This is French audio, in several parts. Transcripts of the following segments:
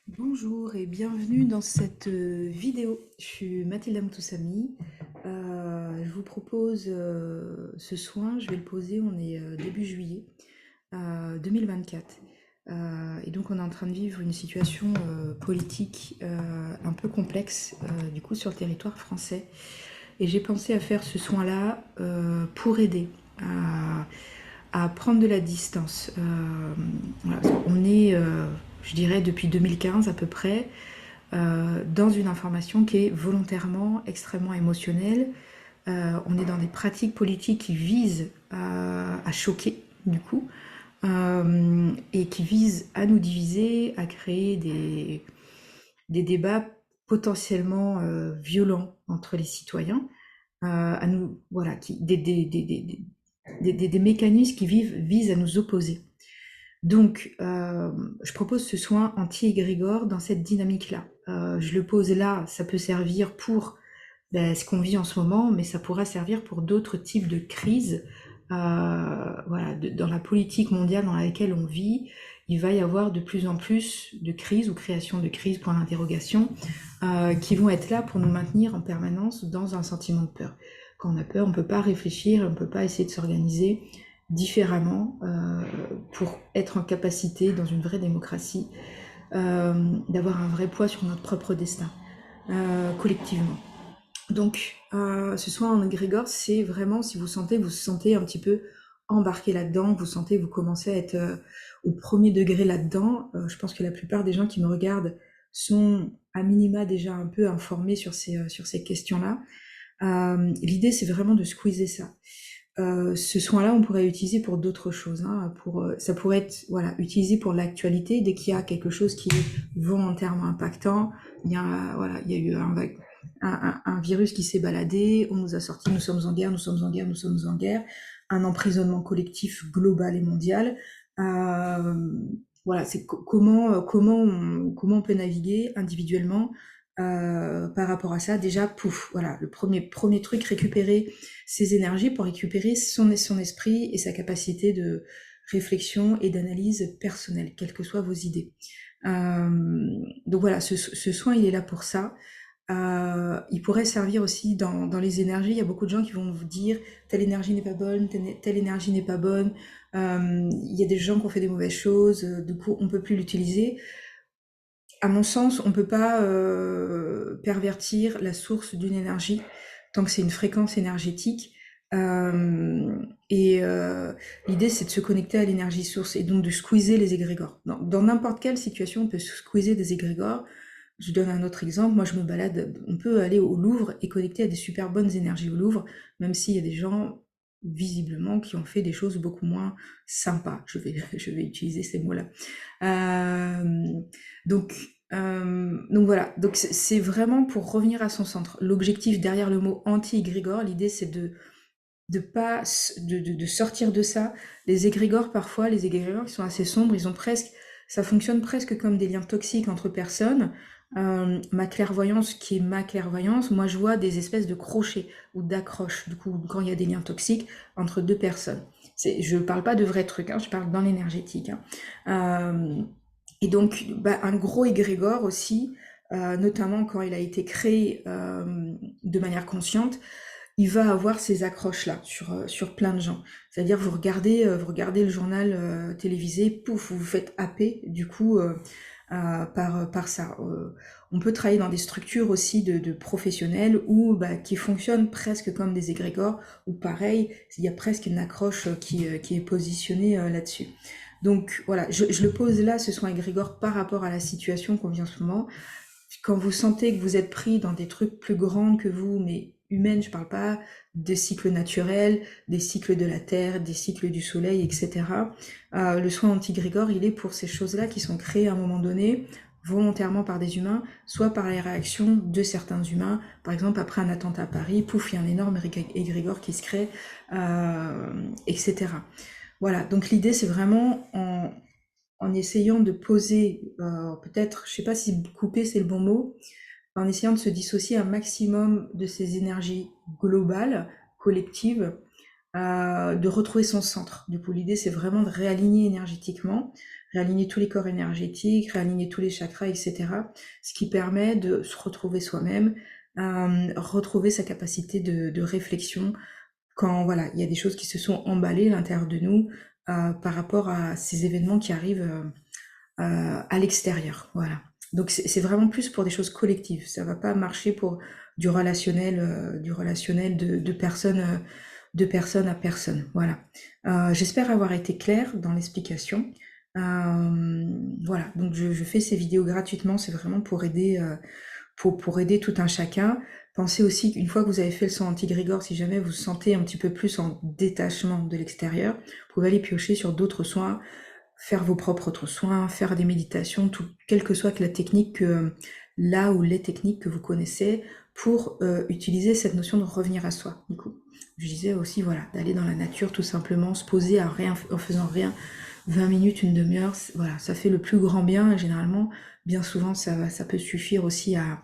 Bonjour et bienvenue dans cette vidéo. Je suis Mathilda Moutoussamy. Je vous propose ce soin, je vais le poser, on est début juillet 2024. Et donc on est en train de vivre une situation politique un peu complexe du coup sur le territoire français. Et j'ai pensé à faire ce soin-là pour aider à prendre de la distance. Voilà, parce qu'on est, je dirais, depuis 2015 à peu près, dans une information qui est volontairement extrêmement émotionnelle. On est dans des pratiques politiques qui visent à choquer, du coup, et qui visent à nous diviser, à créer des débats potentiellement violents entre les citoyens, à nous, voilà, des mécanismes qui visent à nous opposer. Donc, je propose ce soin anti-égrégore dans cette dynamique-là. Je le pose là, ça peut servir pour ce qu'on vit en ce moment, mais ça pourra servir pour d'autres types de crises. Voilà, dans la politique mondiale dans laquelle on vit, il va y avoir de plus en plus de crises ou création de crises, point d'interrogation, qui vont être là pour nous maintenir en permanence dans un sentiment de peur. Quand on a peur, on ne peut pas réfléchir, on ne peut pas essayer de s'organiser différemment pour être en capacité, dans une vraie démocratie, d'avoir un vrai poids sur notre propre destin, collectivement. Donc, ce soir en égrégore, c'est vraiment, si vous vous sentez un petit peu embarqué là-dedans, vous commencez à être au premier degré là-dedans. Je pense que la plupart des gens qui me regardent sont à minima déjà un peu informés sur ces questions-là. L'idée, c'est vraiment de squeezer ça. Ce soin-là, on pourrait l'utiliser pour d'autres choses. Hein, ça pourrait être voilà, utilisé pour l'actualité, dès qu'il y a quelque chose qui est volontairement impactant. Il y a eu un virus qui s'est baladé, on nous a sorti, nous sommes en guerre, nous sommes en guerre, nous sommes en guerre, un emprisonnement collectif global et mondial. Euh, voilà, c'est comment on peut naviguer individuellement par rapport à ça. Déjà, pouf, voilà, le premier truc, récupérer ses énergies pour récupérer son esprit et sa capacité de réflexion et d'analyse personnelle, quelles que soient vos idées. Donc voilà, ce soin, il est là pour ça. Il pourrait servir aussi dans les énergies. Il y a beaucoup de gens qui vont vous dire telle énergie n'est pas bonne, telle énergie n'est pas bonne. Il y a des gens qui ont fait des mauvaises choses, du coup on peut plus l'utiliser. À mon sens, on peut pas pervertir la source d'une énergie tant que c'est une fréquence énergétique. Et l'idée, c'est de se connecter à l'énergie source et donc de squeezer les égrégores. Dans n'importe quelle situation, on peut squeezer des égrégores. Je donne un autre exemple. Moi, je me balade. On peut aller au Louvre et connecter à des super bonnes énergies au Louvre, même s'il y a des gens visiblement qui ont fait des choses beaucoup moins sympas. Je vais utiliser ces mots-là. Euh, donc, donc voilà, donc c'est vraiment pour revenir à son centre. L'objectif derrière le mot anti-égrégore, l'idée c'est de pas de sortir de ça. Les égrégores parfois, les égrégores qui sont assez sombres, ils ont presque, ça fonctionne presque comme des liens toxiques entre personnes. Ma clairvoyance, qui est ma clairvoyance, moi je vois des espèces de crochets ou d'accroches. Du coup, quand il y a des liens toxiques entre deux personnes, je parle pas de vrais trucs, hein, je parle dans l'énergétique. Hein. Et donc, un gros égrégore aussi, notamment quand il a été créé de manière consciente, il va avoir ces accroches-là sur plein de gens. C'est-à-dire, vous regardez le journal télévisé, pouf, vous vous faites happer, du coup, par ça. On peut travailler dans des structures aussi de professionnels où, qui fonctionnent presque comme des égrégores, où pareil, il y a presque une accroche qui est positionnée là-dessus. Donc voilà, je le pose là, ce soin égrégore par rapport à la situation qu'on vit en ce moment. Quand vous sentez que vous êtes pris dans des trucs plus grands que vous, mais humaines, je parle pas des cycles naturels, des cycles de la Terre, des cycles du Soleil, etc. Le soin anti-grégor, il est pour ces choses-là qui sont créées à un moment donné, volontairement par des humains, soit par les réactions de certains humains. Par exemple, après un attentat à Paris, pouf, il y a un énorme égrégore qui se crée, etc. Voilà, donc l'idée c'est vraiment en essayant de poser, peut-être, je sais pas si couper c'est le bon mot, en essayant de se dissocier un maximum de ces énergies globales, collectives, de retrouver son centre. Du coup, l'idée c'est vraiment de réaligner énergétiquement, réaligner tous les corps énergétiques, réaligner tous les chakras, etc. Ce qui permet de se retrouver soi-même, retrouver sa capacité de réflexion quand voilà, il y a des choses qui se sont emballées à l'intérieur de nous par rapport à ces événements qui arrivent à l'extérieur. Voilà. Donc c'est vraiment plus pour des choses collectives. Ça va pas marcher pour du relationnel de personne à personne. Voilà. J'espère avoir été claire dans l'explication. Voilà. Donc je fais ces vidéos gratuitement. C'est vraiment pour aider, pour aider tout un chacun. Pensez aussi qu'une fois que vous avez fait le soin anti-grégor, si jamais vous vous sentez un petit peu plus en détachement de l'extérieur, vous pouvez aller piocher sur d'autres soins, faire vos propres autres soins, faire des méditations, tout, quelle que soit la technique là ou les techniques que vous connaissez pour utiliser cette notion de revenir à soi. Du coup, je disais aussi voilà d'aller dans la nature tout simplement, se poser à rien en faisant rien, 20 minutes, une demi-heure, voilà, ça fait le plus grand bien et généralement, bien souvent, ça peut suffire aussi à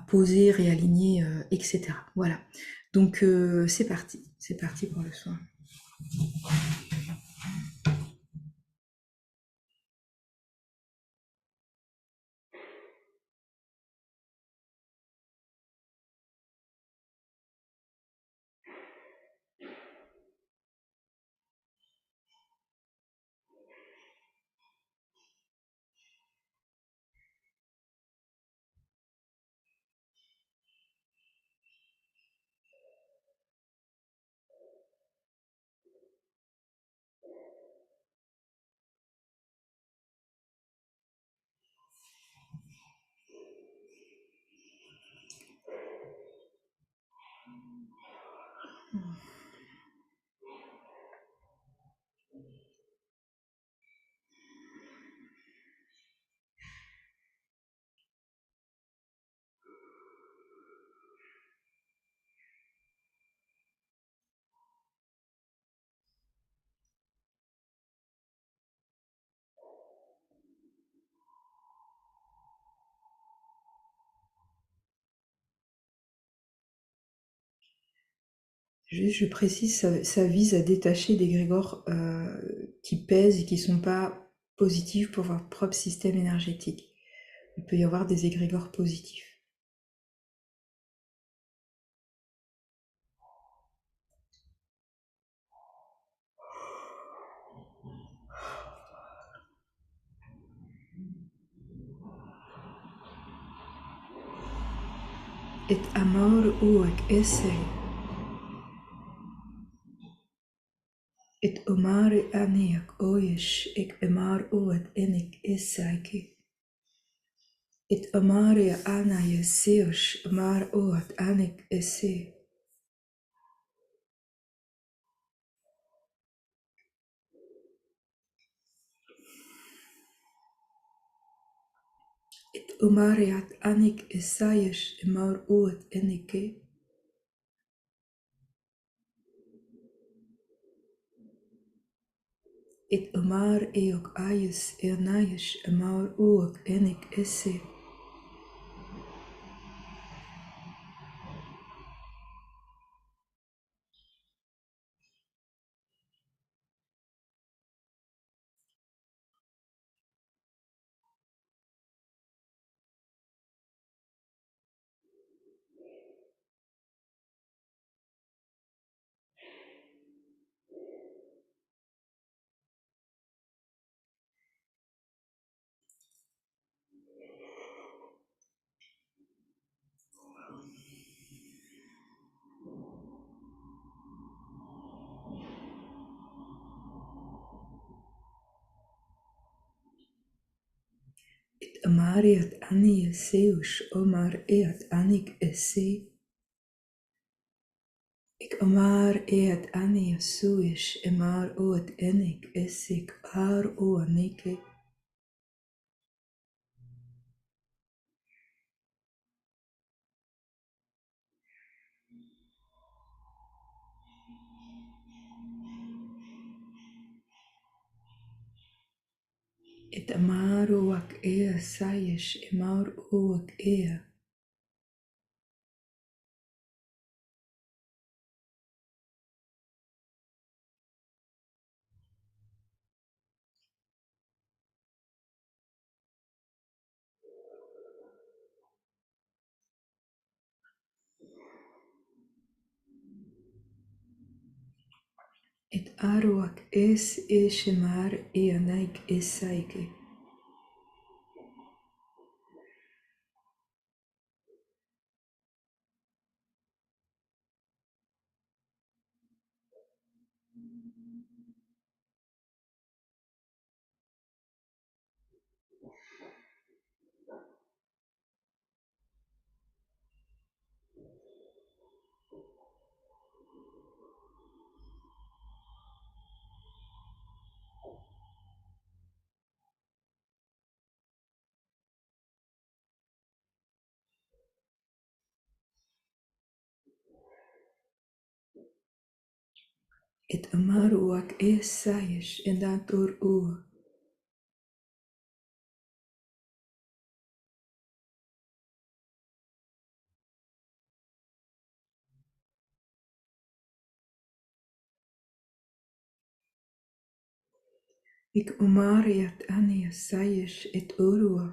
poser, réaligner, etc. Voilà. Donc c'est parti pour le soin. Juste, je précise, ça vise à détacher des grégores qui pèsent et qui sont pas positifs pour votre propre système énergétique. Il peut y avoir des égrégores positifs. Et amor uak esse, et omare aniak oyesh, ek emar uat enik esaiki. Et amare anaya seosh, amar uat anik esse. Et omare at anik esayesh, emar uat enike. Et omar eok ayes enayesh, emar uak enik esse. Et amare at anie seosh, omar eat anik esse. Ik amar eat ania suish, emar oat enik esik ar o anike. Et amar oak ea sayesh, emar oak ea. Et aruak es shemar anaik esaike. Et amaruak esayesh endator ua. Ik umariat ania sayesh et urua.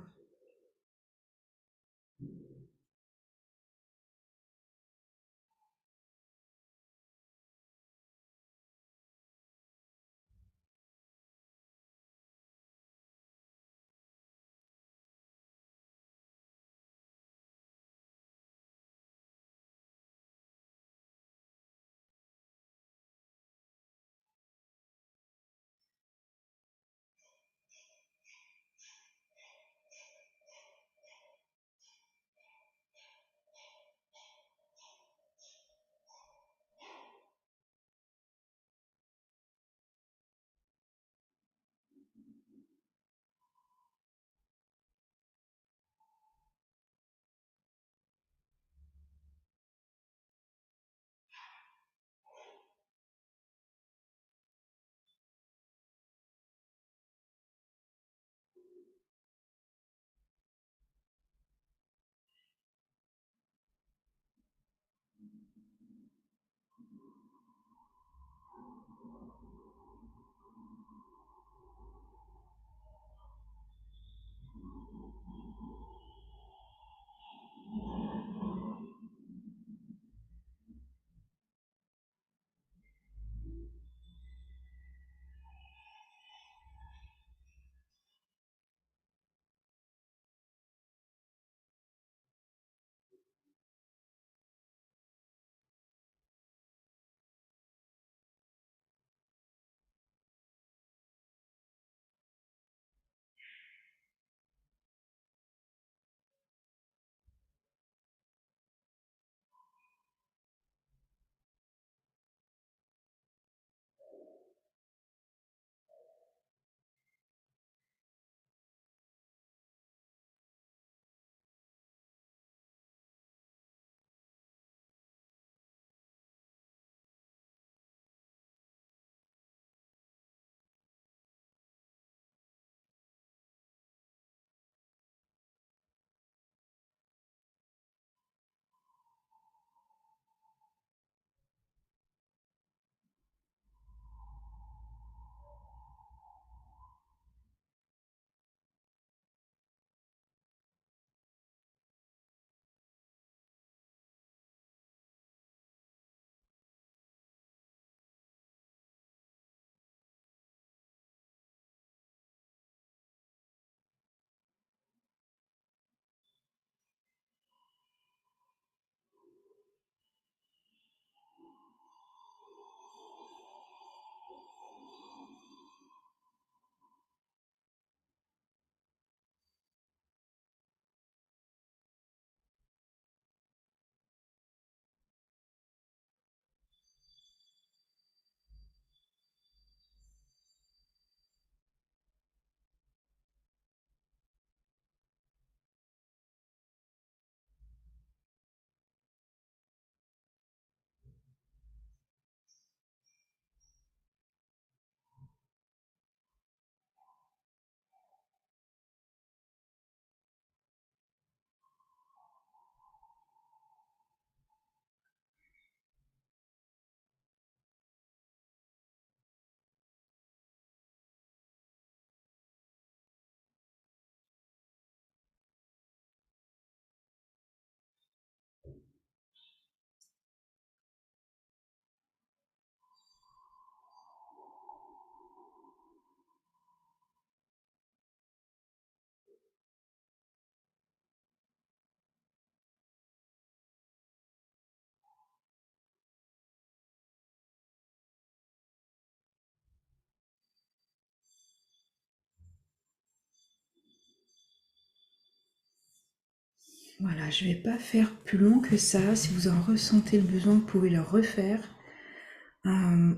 Voilà, je vais pas faire plus long que ça. Si vous en ressentez le besoin, vous pouvez le refaire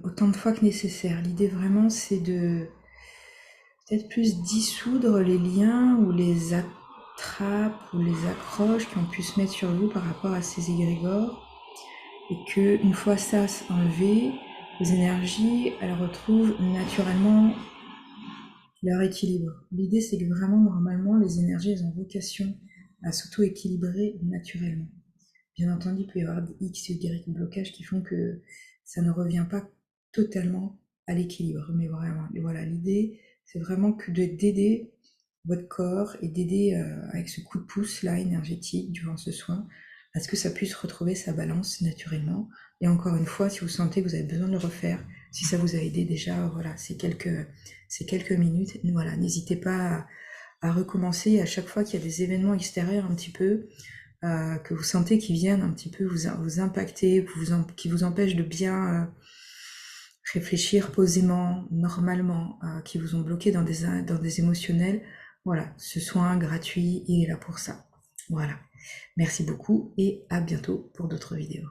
autant de fois que nécessaire. L'idée vraiment, c'est de peut-être plus dissoudre les liens ou les attrapes ou les accroches qui ont pu se mettre sur vous par rapport à ces égrégores. Et que une fois ça enlevé, vos énergies, elles retrouvent naturellement leur équilibre. L'idée, c'est que vraiment, normalement, les énergies, elles ont vocation à s'auto-équilibrer naturellement. Bien entendu, il peut y avoir des X ou Y blocages qui font que ça ne revient pas totalement à l'équilibre. Mais vraiment, voilà, l'idée, c'est vraiment que d'aider votre corps et d'aider avec ce coup de pouce là énergétique durant ce soin à ce que ça puisse retrouver sa balance naturellement. Et encore une fois, si vous sentez que vous avez besoin de le refaire, si ça vous a aidé déjà, voilà, ces quelques minutes, voilà, n'hésitez pas à recommencer à chaque fois qu'il y a des événements extérieurs un petit peu que vous sentez qui viennent un petit peu vous impacter, qui vous empêchent de bien réfléchir posément, normalement, qui vous ont bloqué dans des émotionnels. Voilà, ce soin gratuit, il est là pour ça. Voilà. Merci beaucoup et à bientôt pour d'autres vidéos.